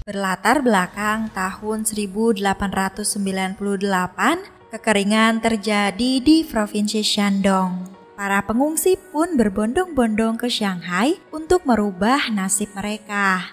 Berlatar belakang tahun 1898, kekeringan terjadi di Provinsi Shandong. Para pengungsi pun berbondong-bondong ke Shanghai untuk merubah nasib mereka.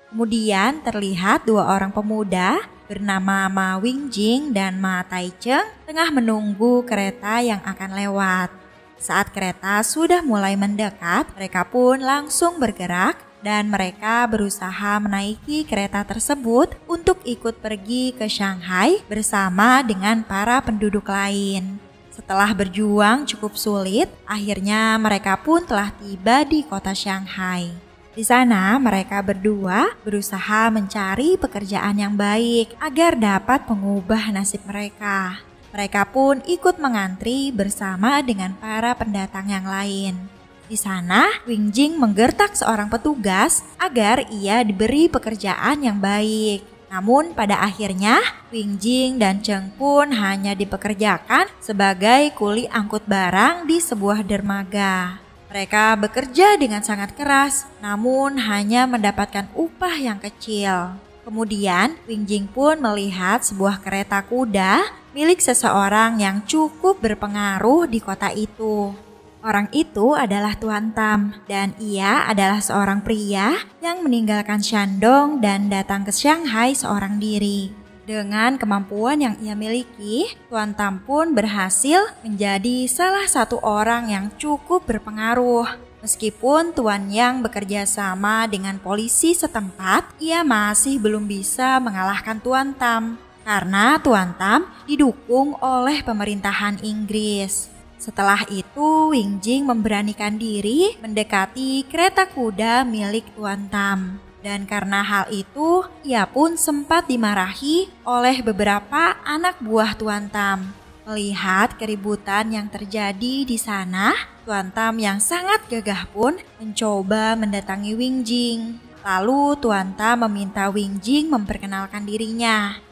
Kemudian terlihat dua orang pemuda bernama Ma Wingjing dan Ma Taicheng tengah menunggu kereta yang akan lewat. Saat kereta sudah mulai mendekat, mereka pun langsung bergerak dan mereka berusaha menaiki kereta tersebut untuk ikut pergi ke Shanghai bersama dengan para penduduk lain. Setelah berjuang cukup sulit, akhirnya mereka pun telah tiba di kota Shanghai. Di sana mereka berdua berusaha mencari pekerjaan yang baik agar dapat mengubah nasib mereka. Mereka pun ikut mengantri bersama dengan para pendatang yang lain. Di sana, Wingjing menggertak seorang petugas agar ia diberi pekerjaan yang baik. Namun pada akhirnya, Wingjing dan Cheng pun hanya dipekerjakan sebagai kuli angkut barang di sebuah dermaga. Mereka bekerja dengan sangat keras, namun hanya mendapatkan upah yang kecil. Kemudian, Wingjing pun melihat sebuah kereta kuda milik seseorang yang cukup berpengaruh di kota itu. Orang itu adalah Tuan Tam, dan ia adalah seorang pria yang meninggalkan Shandong dan datang ke Shanghai seorang diri. Dengan kemampuan yang ia miliki, Tuan Tam pun berhasil menjadi salah satu orang yang cukup berpengaruh. Meskipun Tuan Yang bekerja sama dengan polisi setempat, ia masih belum bisa mengalahkan Tuan Tam karena Tuan Tam didukung oleh pemerintahan Inggris. Setelah itu, Wingjing memberanikan diri mendekati kereta kuda milik Tuan Tam. Dan karena hal itu, ia pun sempat dimarahi oleh beberapa anak buah Tuan Tam. Melihat keributan yang terjadi di sana, Tuan Tam yang sangat gagah pun mencoba mendatangi Wingjing. Lalu Tuan Tam meminta Wingjing memperkenalkan dirinya.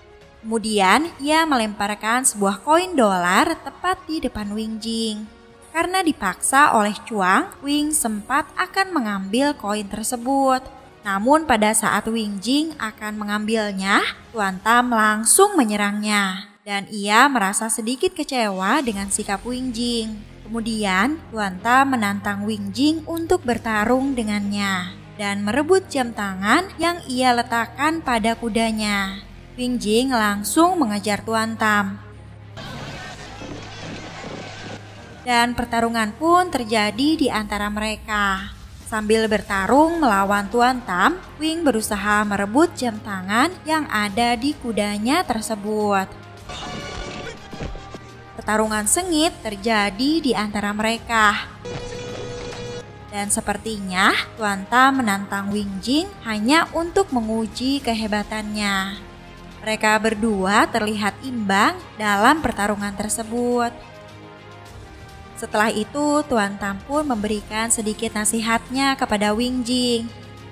Kemudian ia melemparkan sebuah koin dolar tepat di depan Wingjing. Karena dipaksa oleh Chuang, Wing sempat akan mengambil koin tersebut. Namun pada saat Wingjing akan mengambilnya, Tuan Tam langsung menyerangnya. Dan ia merasa sedikit kecewa dengan sikap Wingjing. Kemudian Tuan Tam menantang Wingjing untuk bertarung dengannya dan merebut jam tangan yang ia letakkan pada kudanya. Wingjing langsung mengejar Tuan Tam. Dan pertarungan pun terjadi di antara mereka. Sambil bertarung melawan Tuan Tam, Wing berusaha merebut jam tangan yang ada di kudanya tersebut. Pertarungan sengit terjadi di antara mereka. Dan sepertinya Tuan Tam menantang Wingjing hanya untuk menguji kehebatannya. Mereka berdua terlihat imbang dalam pertarungan tersebut. Setelah itu, Tuan Tam pun memberikan sedikit nasihatnya kepada Wingjing.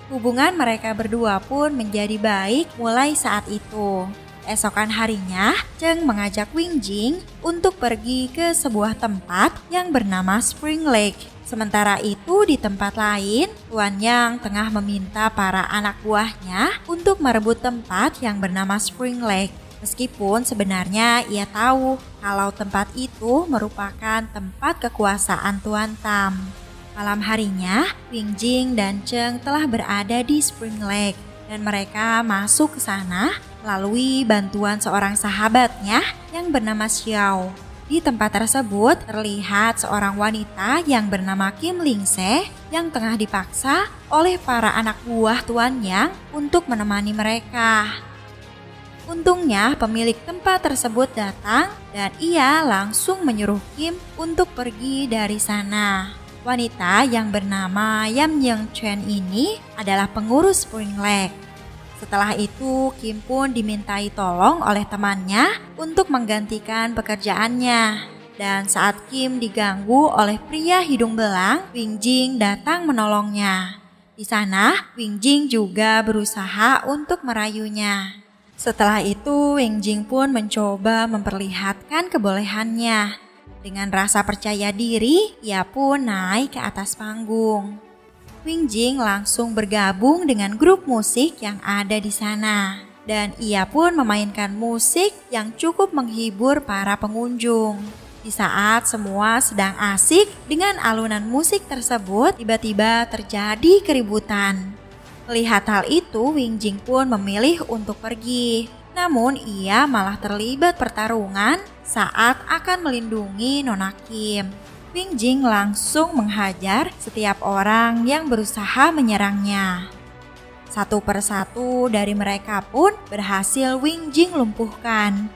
Hubungan mereka berdua pun menjadi baik mulai saat itu. Esokan harinya, Cheng mengajak Wingjing untuk pergi ke sebuah tempat yang bernama Spring Lake. Sementara itu di tempat lain, Tuan Yang tengah meminta para anak buahnya untuk merebut tempat yang bernama Spring Lake. Meskipun sebenarnya ia tahu kalau tempat itu merupakan tempat kekuasaan Tuan Tam. Malam harinya, Wingjing dan Cheng telah berada di Spring Lake dan mereka masuk ke sana melalui bantuan seorang sahabatnya yang bernama Xiao. Di tempat tersebut terlihat seorang wanita yang bernama Kim Lingse yang tengah dipaksa oleh para anak buah Tuan Yang untuk menemani mereka. Untungnya pemilik tempat tersebut datang dan ia langsung menyuruh Kim untuk pergi dari sana. Wanita yang bernama Yam Yang Chen ini adalah pengurus Spring Lake. Setelah itu, Kim pun dimintai tolong oleh temannya untuk menggantikan pekerjaannya. Dan saat Kim diganggu oleh pria hidung belang, Wingjing datang menolongnya. Di sana, Wingjing juga berusaha untuk merayunya. Setelah itu, Wingjing pun mencoba memperlihatkan kebolehannya. Dengan rasa percaya diri, ia pun naik ke atas panggung. Wing Jing langsung bergabung dengan grup musik yang ada di sana. Dan ia pun memainkan musik yang cukup menghibur para pengunjung. Di saat semua sedang asik dengan alunan musik tersebut, tiba-tiba terjadi keributan. Melihat hal itu, Wing Jing pun memilih untuk pergi. Namun ia malah terlibat pertarungan saat akan melindungi Nona Kim. Wing Jing langsung menghajar setiap orang yang berusaha menyerangnya. Satu persatu dari mereka pun berhasil Wing Jing lumpuhkan.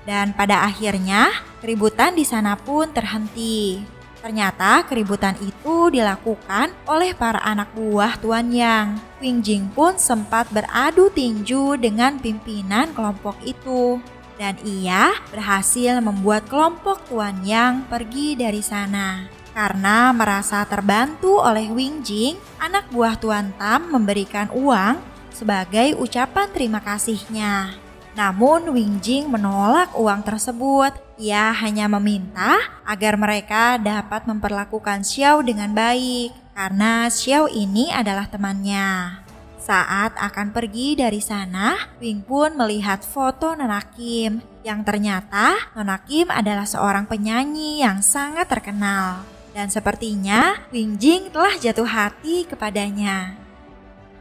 Dan pada akhirnya keributan di sana pun terhenti. Ternyata keributan itu dilakukan oleh para anak buah Tuan Yang. Wing Jing pun sempat beradu tinju dengan pimpinan kelompok itu. Dan ia berhasil membuat kelompok Tuan Yang pergi dari sana. Karena merasa terbantu oleh Wing Jing, anak buah Tuan Tam memberikan uang sebagai ucapan terima kasihnya. Namun Wing Jing menolak uang tersebut. Ia hanya meminta agar mereka dapat memperlakukan Xiao dengan baik, karena Xiao ini adalah temannya. Saat akan pergi dari sana, Wing pun melihat foto Nona Kim, yang ternyata Nona Kim adalah seorang penyanyi yang sangat terkenal. Dan sepertinya Wing Jing telah jatuh hati kepadanya.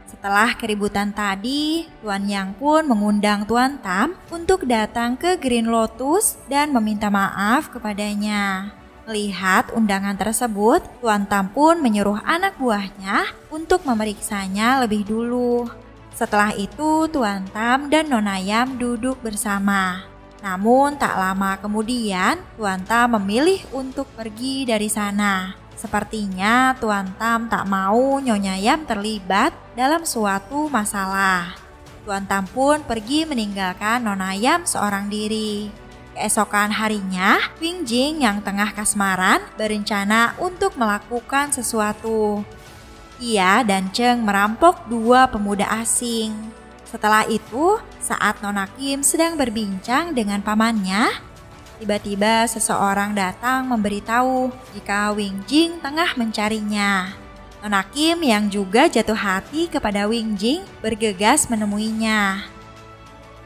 Setelah keributan tadi, Tuan Yang pun mengundang Tuan Tam untuk datang ke Green Lotus dan meminta maaf kepadanya. Melihat undangan tersebut, Tuan Tam pun menyuruh anak buahnya untuk memeriksanya lebih dulu. Setelah itu, Tuan Tam dan Nona Yam duduk bersama. Namun tak lama kemudian, Tuan Tam memilih untuk pergi dari sana. Sepertinya Tuan Tam tak mau Nyonya Yam terlibat dalam suatu masalah. Tuan Tam pun pergi meninggalkan Nona Yam seorang diri. Keesokan harinya, Wing Jing yang tengah kasmaran berencana untuk melakukan sesuatu. Ia dan Cheng merampok dua pemuda asing. Setelah itu, saat Nona Kim sedang berbincang dengan pamannya, tiba-tiba seseorang datang memberitahu jika Wing Jing tengah mencarinya. Nona Kim yang juga jatuh hati kepada Wing Jing bergegas menemuinya.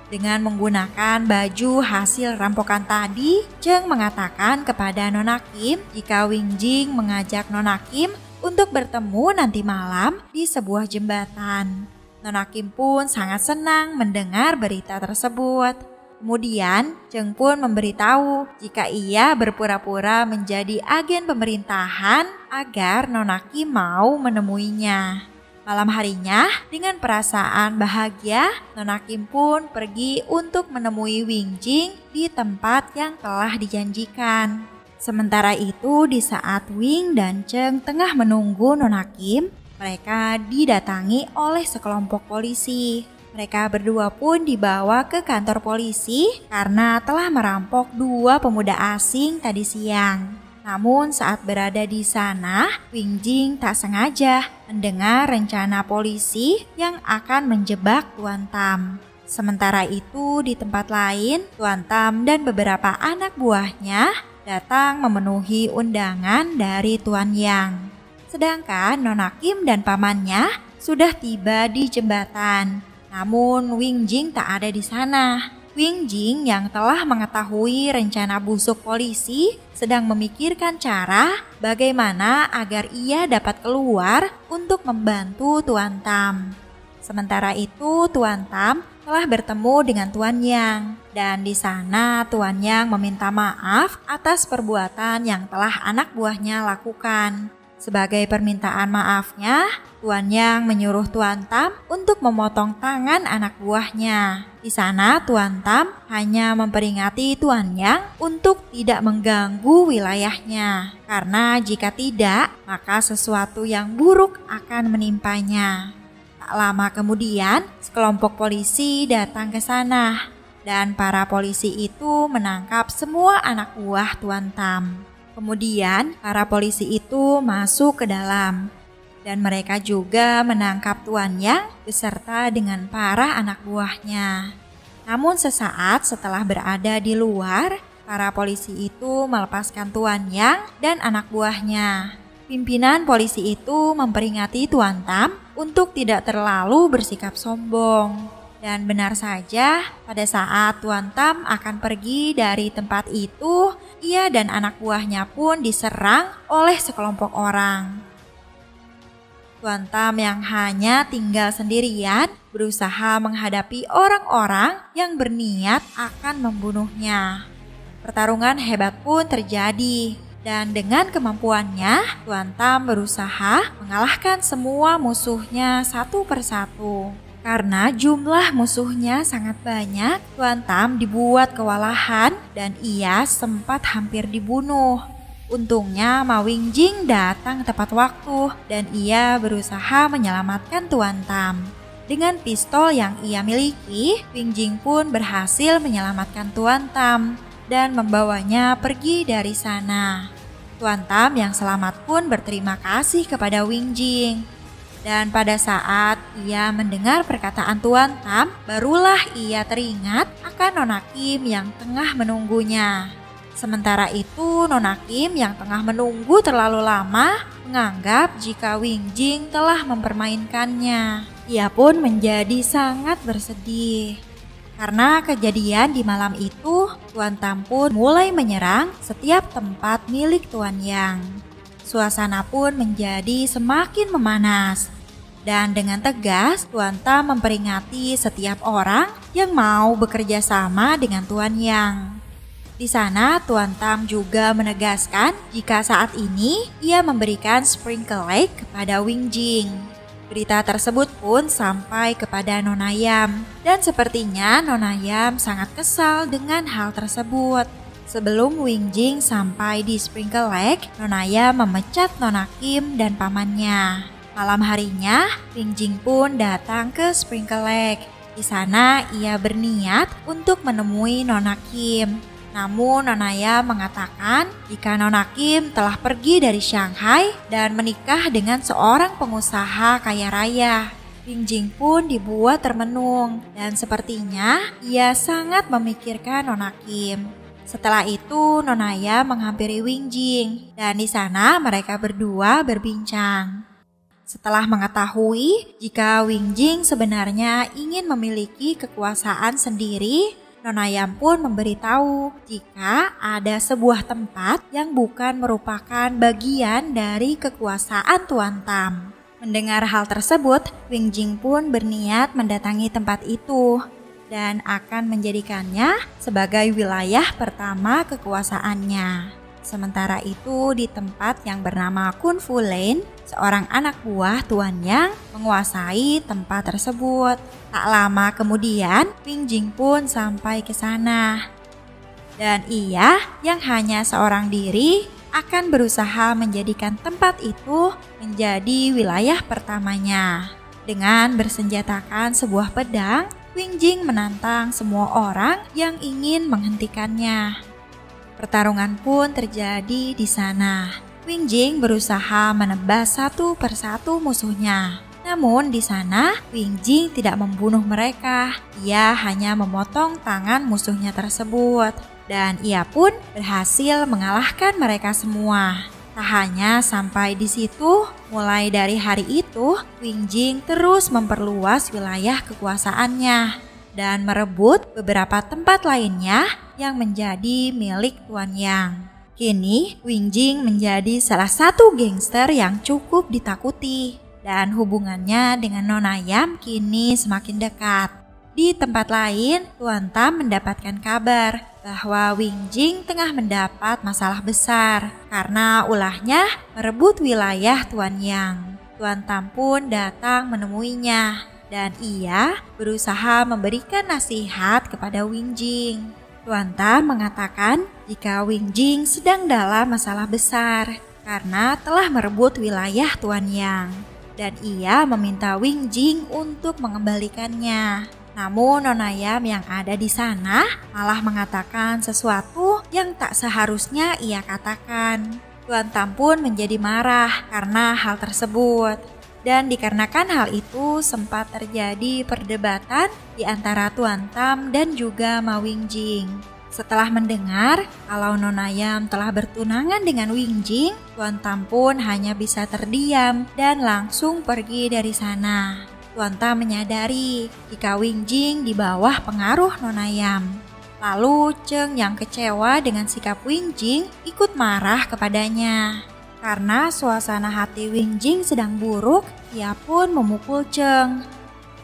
Dengan menggunakan baju hasil rampokan tadi, Cheng mengatakan kepada Nona Kim jika Wing Jing mengajak Nona Kim untuk bertemu nanti malam di sebuah jembatan. Nona Kim pun sangat senang mendengar berita tersebut. Kemudian, Cheng pun memberitahu jika ia berpura-pura menjadi agen pemerintahan agar Nona Kim mau menemuinya. Malam harinya, dengan perasaan bahagia, Nona Kim pun pergi untuk menemui Wing Jing di tempat yang telah dijanjikan. Sementara itu, di saat Wing dan Cheng tengah menunggu Nona Kim, mereka didatangi oleh sekelompok polisi. Mereka berdua pun dibawa ke kantor polisi karena telah merampok dua pemuda asing tadi siang. Namun saat berada di sana, Wing Jing tak sengaja mendengar rencana polisi yang akan menjebak Tuan Tam. Sementara itu di tempat lain, Tuan Tam dan beberapa anak buahnya datang memenuhi undangan dari Tuan Yang. Sedangkan Nona Kim dan pamannya sudah tiba di jembatan. Namun Wing Jing tak ada di sana. Wing Jing yang telah mengetahui rencana busuk polisi sedang memikirkan cara bagaimana agar ia dapat keluar untuk membantu Tuan Tam. Sementara itu Tuan Tam telah bertemu dengan Tuan Yang. Dan di sana Tuan Yang meminta maaf atas perbuatan yang telah anak buahnya lakukan. Sebagai permintaan maafnya, Tuan Yang menyuruh Tuan Tam untuk memotong tangan anak buahnya. Di sana Tuan Tam hanya memperingati Tuan Yang untuk tidak mengganggu wilayahnya. Karena jika tidak, maka sesuatu yang buruk akan menimpanya. Tak lama kemudian, sekelompok polisi datang ke sana. Dan para polisi itu menangkap semua anak buah Tuan Tam. Kemudian para polisi itu masuk ke dalam dan mereka juga menangkap Tuan Yang beserta dengan para anak buahnya. Namun sesaat setelah berada di luar, para polisi itu melepaskan Tuan Yang dan anak buahnya. pimpinan polisi itu memperingati Tuan Tam untuk tidak terlalu bersikap sombong. Dan benar saja, pada saat Tuan Tam akan pergi dari tempat itu, ia dan anak buahnya pun diserang oleh sekelompok orang. Tuan Tam yang hanya tinggal sendirian berusaha menghadapi orang-orang yang berniat akan membunuhnya. Pertarungan hebat pun terjadi, dan dengan kemampuannya, Tuan Tam berusaha mengalahkan semua musuhnya satu persatu. Karena jumlah musuhnya sangat banyak, Tuan Tam dibuat kewalahan dan ia sempat hampir dibunuh. Untungnya Ma Wingjing datang tepat waktu dan ia berusaha menyelamatkan Tuan Tam. Dengan pistol yang ia miliki, Wingjing pun berhasil menyelamatkan Tuan Tam dan membawanya pergi dari sana. Tuan Tam yang selamat pun berterima kasih kepada Wingjing. Dan pada saat ia mendengar perkataan Tuan Tam, barulah ia teringat akan Nona Kim yang tengah menunggunya. Sementara itu, Nona Kim yang tengah menunggu terlalu lama menganggap jika Wingjing telah mempermainkannya. Ia pun menjadi sangat bersedih. Karena kejadian di malam itu, Tuan Tam pun mulai menyerang setiap tempat milik Tuan Yang. Suasana pun menjadi semakin memanas. Dan dengan tegas, Tuan Tam memperingati setiap orang yang mau bekerja sama dengan Tuan Yang. Di sana, Tuan Tam juga menegaskan jika saat ini ia memberikan sprinkle egg kepada Wingjing. Berita tersebut pun sampai kepada Nona Yam, dan sepertinya Nona Yam sangat kesal dengan hal tersebut. Sebelum Wingjing sampai di sprinkle egg, Nona Yam memecat Nona Kim dan pamannya. Malam harinya, Wingjing pun datang ke sprinkle egg. Di sana ia berniat untuk menemui Nona Kim. Namun Nona Yam mengatakan jika Nona Kim telah pergi dari Shanghai dan menikah dengan seorang pengusaha kaya raya. Wingjing pun dibuat termenung dan sepertinya ia sangat memikirkan Nona Kim. Setelah itu Nona Yam menghampiri Wingjing dan di sana mereka berdua berbincang. Setelah mengetahui jika Wingjing sebenarnya ingin memiliki kekuasaan sendiri, Nona Yam pun memberitahu jika ada sebuah tempat yang bukan merupakan bagian dari kekuasaan Tuan Tam. Mendengar hal tersebut, Wingjing pun berniat mendatangi tempat itu dan akan menjadikannya sebagai wilayah pertama kekuasaannya. Sementara itu di tempat yang bernama Kun Fu Lane, seorang anak buah Tuan Yang menguasai tempat tersebut. Tak lama kemudian, Wingjing pun sampai ke sana. Dan ia yang hanya seorang diri akan berusaha menjadikan tempat itu menjadi wilayah pertamanya. Dengan bersenjatakan sebuah pedang, Wingjing menantang semua orang yang ingin menghentikannya. Pertarungan pun terjadi di sana. Wingjing berusaha menebas satu persatu musuhnya. Namun di sana Wingjing tidak membunuh mereka. Ia hanya memotong tangan musuhnya tersebut. Dan ia pun berhasil mengalahkan mereka semua. Tak hanya sampai di situ, mulai dari hari itu Wingjing terus memperluas wilayah kekuasaannya dan merebut beberapa tempat lainnya yang menjadi milik Tuan Yang. Kini, Wingjing menjadi salah satu gangster yang cukup ditakuti dan hubungannya dengan Nona Yam kini semakin dekat. Di tempat lain, Tuan Tam mendapatkan kabar bahwa Wingjing tengah mendapat masalah besar karena ulahnya merebut wilayah Tuan Yang. Tuan Tam pun datang menemuinya dan ia berusaha memberikan nasihat kepada Wingjing. Tuan Tam mengatakan jika Wingjing sedang dalam masalah besar karena telah merebut wilayah Tuan Yang dan ia meminta Wingjing untuk mengembalikannya. Namun Nona Yam yang ada di sana malah mengatakan sesuatu yang tak seharusnya ia katakan. Tuan Tam pun menjadi marah karena hal tersebut. Dan dikarenakan hal itu sempat terjadi perdebatan di antara Tuan Tam dan juga Ma Wingjing. Setelah mendengar kalau Nona Yam telah bertunangan dengan Wingjing, Tuan Tam pun hanya bisa terdiam dan langsung pergi dari sana. Tuan Tam menyadari jika Wingjing di bawah pengaruh Nona Yam. Lalu Cheng yang kecewa dengan sikap Wingjing ikut marah kepadanya. Karena suasana hati Wingjing sedang buruk, ia pun memukul Cheng.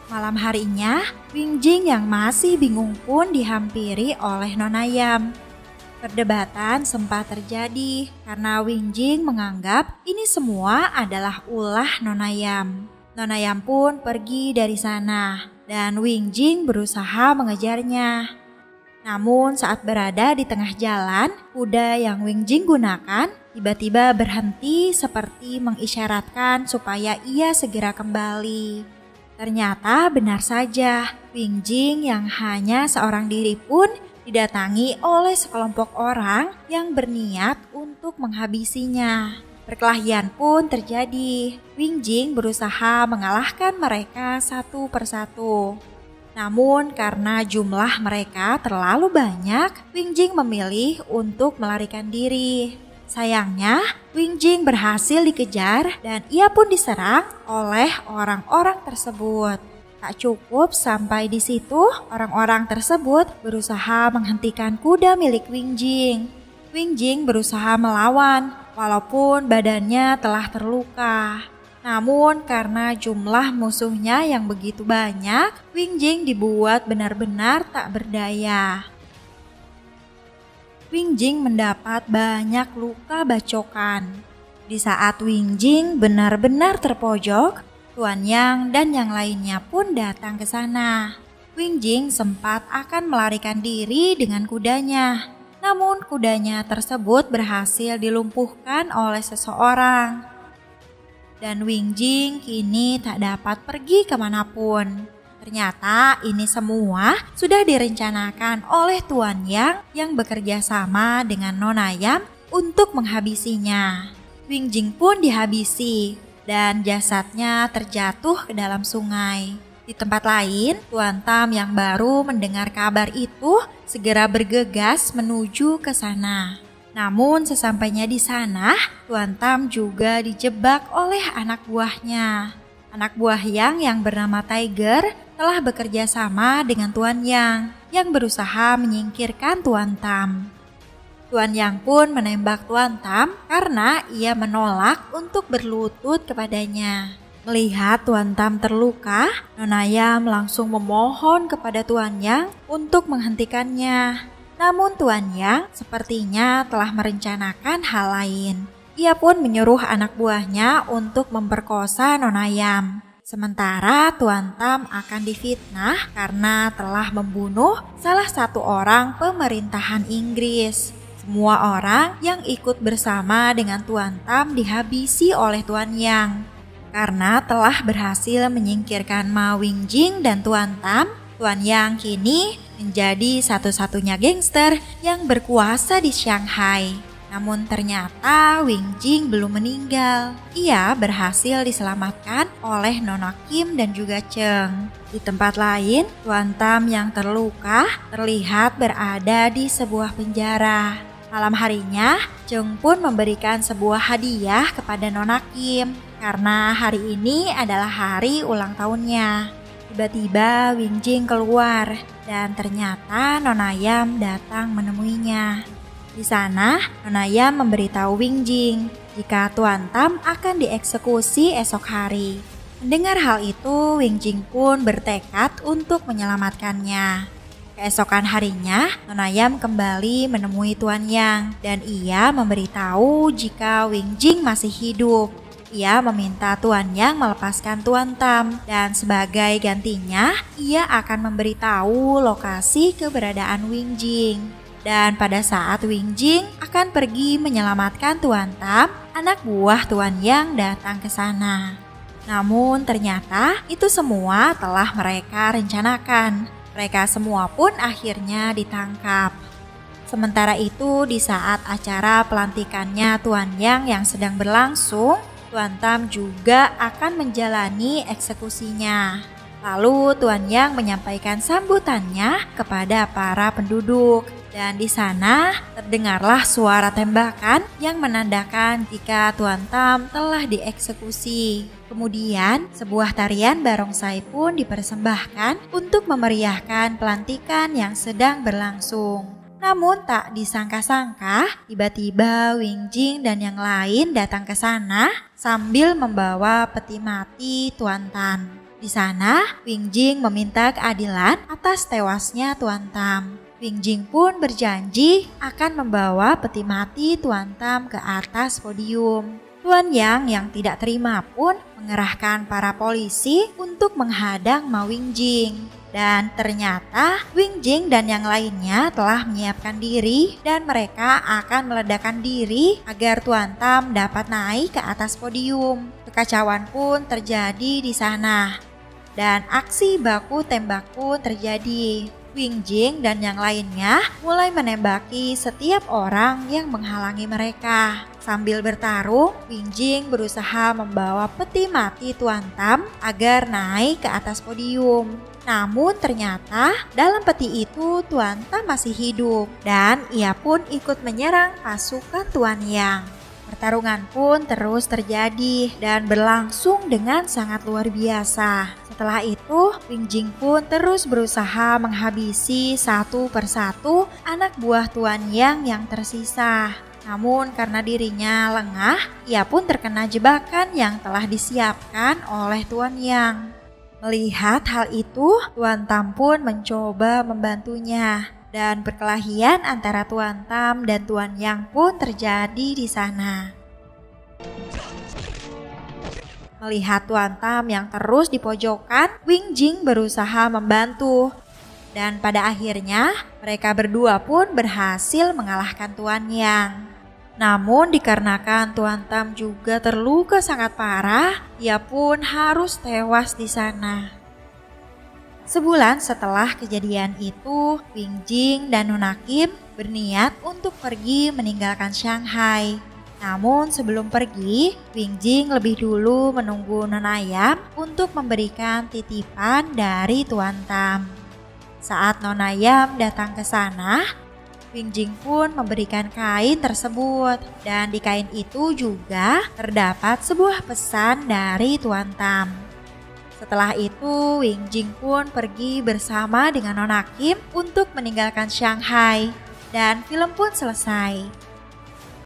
Malam harinya, Wingjing yang masih bingung pun dihampiri oleh Nona Yam. Perdebatan sempat terjadi karena Wingjing menganggap ini semua adalah ulah Nona Yam. Nona Yam pun pergi dari sana dan Wingjing berusaha mengejarnya. Namun saat berada di tengah jalan, kuda yang Wingjing gunakan tiba-tiba berhenti seperti mengisyaratkan supaya ia segera kembali. Ternyata benar saja, Wingjing yang hanya seorang diri pun didatangi oleh sekelompok orang yang berniat untuk menghabisinya. Perkelahian pun terjadi. Wingjing berusaha mengalahkan mereka satu persatu. Namun karena jumlah mereka terlalu banyak, Wingjing memilih untuk melarikan diri. Sayangnya, Wingjing berhasil dikejar dan ia pun diserang oleh orang-orang tersebut. Tak cukup sampai di situ, orang-orang tersebut berusaha menghentikan kuda milik Wingjing. Wingjing berusaha melawan, walaupun badannya telah terluka. Namun karena jumlah musuhnya yang begitu banyak, Wingjing dibuat benar-benar tak berdaya. Wingjing mendapat banyak luka bacokan. Di saat Wingjing benar-benar terpojok, Tuan Yang dan yang lainnya pun datang ke sana. Wingjing sempat akan melarikan diri dengan kudanya. Namun kudanya tersebut berhasil dilumpuhkan oleh seseorang. Dan Wingjing kini tak dapat pergi kemanapun. Ternyata ini semua sudah direncanakan oleh Tuan yang bekerja sama dengan Nona Yam untuk menghabisinya. Wingjing pun dihabisi dan jasadnya terjatuh ke dalam sungai. Di tempat lain, Tuan Tam yang baru mendengar kabar itu segera bergegas menuju ke sana. Namun sesampainya di sana, Tuan Tam juga dijebak oleh anak buahnya. Anak buah yang bernama Tiger telah bekerja sama dengan Tuan yang berusaha menyingkirkan Tuan Tam. Tuan Yang pun menembak Tuan Tam karena ia menolak untuk berlutut kepadanya. Melihat Tuan Tam terluka, Nona Yam langsung memohon kepada Tuan Yang untuk menghentikannya. Namun Tuan Yang sepertinya telah merencanakan hal lain. Ia pun menyuruh anak buahnya untuk memperkosa Nona Yam. Sementara Tuan Tam akan difitnah karena telah membunuh salah satu orang pemerintahan Inggris. Semua orang yang ikut bersama dengan Tuan Tam dihabisi oleh Tuan Yang. Karena telah berhasil menyingkirkan Ma Wingjing dan Tuan Tam, Tuan Yang kini menjadi satu-satunya gangster yang berkuasa di Shanghai. Namun ternyata Wingjing belum meninggal. Ia berhasil diselamatkan oleh Nona Kim dan juga Cheng. Di tempat lain, Tuan Tam yang terluka terlihat berada di sebuah penjara. Malam harinya, Cheng pun memberikan sebuah hadiah kepada Nona Kim karena hari ini adalah hari ulang tahunnya. Tiba-tiba Wingjing keluar dan ternyata Nona Yam datang menemuinya. Di sana, Nona Yam memberitahu Wingjing jika Tuan Tam akan dieksekusi esok hari. Mendengar hal itu, Wingjing pun bertekad untuk menyelamatkannya. Keesokan harinya, Nona Yam kembali menemui Tuan Yang dan ia memberitahu jika Wingjing masih hidup. Ia meminta Tuan Yang melepaskan Tuan Tam dan sebagai gantinya, ia akan memberitahu lokasi keberadaan Wingjing. Dan pada saat Wingjing akan pergi menyelamatkan Tuan Tam, anak buah Tuan Yang datang ke sana. Namun ternyata itu semua telah mereka rencanakan. Mereka semua pun akhirnya ditangkap. Sementara itu di saat acara pelantikannya Tuan yang sedang berlangsung, Tuan Tam juga akan menjalani eksekusinya. Lalu Tuan Yang menyampaikan sambutannya kepada para penduduk. Dan di sana terdengarlah suara tembakan yang menandakan jika Tuan Tam telah dieksekusi. Kemudian sebuah tarian barongsai pun dipersembahkan untuk memeriahkan pelantikan yang sedang berlangsung. Namun tak disangka-sangka, tiba-tiba Wing Jing dan yang lain datang ke sana sambil membawa peti mati Tuan Tam. Di sana, Wing Jing meminta keadilan atas tewasnya Tuan Tam. Wing Jing pun berjanji akan membawa peti mati Tuan Tam ke atas podium. Tuan Yang yang tidak terima pun mengerahkan para polisi untuk menghadang Ma Wing Jing. Dan ternyata Wing Jing dan yang lainnya telah menyiapkan diri dan mereka akan meledakkan diri agar Tuan Tam dapat naik ke atas podium. Kekacauan pun terjadi di sana dan aksi baku tembak pun terjadi. Wing Jing dan yang lainnya mulai menembaki setiap orang yang menghalangi mereka. Sambil bertarung, Wing Jing berusaha membawa peti mati Tuan Tam agar naik ke atas podium. Namun ternyata dalam peti itu Tuan Tam masih hidup dan ia pun ikut menyerang pasukan Tuan Yang. Pertarungan pun terus terjadi dan berlangsung dengan sangat luar biasa. Setelah itu, Wing Jing pun terus berusaha menghabisi satu persatu anak buah Tuan Yang yang tersisa. Namun karena dirinya lengah, ia pun terkena jebakan yang telah disiapkan oleh Tuan Yang. Melihat hal itu, Tuan Tam pun mencoba membantunya. Dan perkelahian antara Tuan Tam dan Tuan Yang pun terjadi di sana. Melihat Tuan Tam yang terus dipojokkan, Wing Jing berusaha membantu. Dan pada akhirnya mereka berdua pun berhasil mengalahkan Tuan Yang. Namun dikarenakan Tuan Tam juga terluka sangat parah, ia pun harus tewas di sana. Sebulan setelah kejadian itu, Wing Jing dan Nona Kim berniat untuk pergi meninggalkan Shanghai. Namun sebelum pergi, Wing Jing lebih dulu menunggu Nona Yam untuk memberikan titipan dari Tuan Tam. Saat Nona Yam datang ke sana, Wing Jing pun memberikan kain tersebut dan di kain itu juga terdapat sebuah pesan dari Tuan Tam. Setelah itu, Wing Jing pun pergi bersama dengan Nona Kim untuk meninggalkan Shanghai dan film pun selesai.